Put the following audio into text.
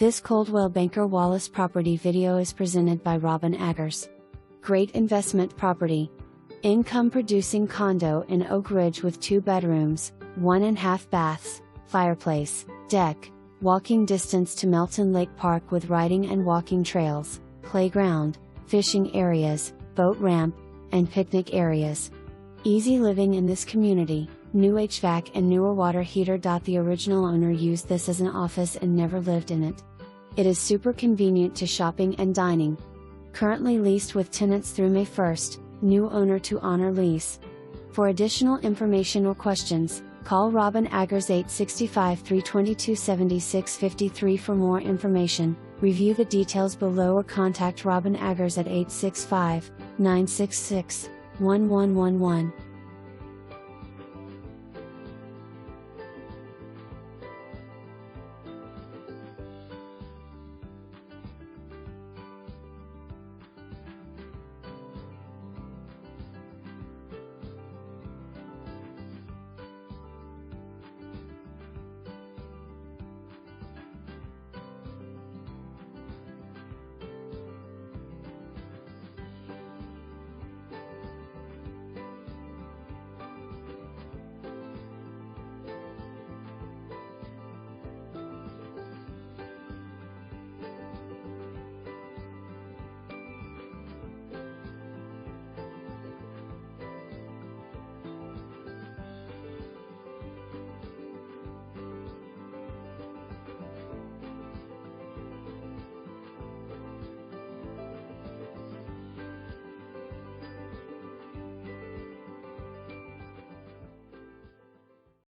This Coldwell Banker Wallace property video is presented by Robin Aggers. Great investment property. Income producing condo in Oak Ridge with 2 bedrooms, 1.5 baths, fireplace, deck, walking distance to Melton Lake Park with riding and walking trails, playground, fishing areas, boat ramp, and picnic areas. Easy living in this community. New HVAC and newer water heater. The original owner used this as an office and never lived in it. It is super convenient to shopping and dining. Currently leased with tenants through May 1st, new owner to honor lease. For additional information or questions, call Robin Aggers 865-322-7653 for more information. Review the details below or contact Robin Aggers at 865-966-1111.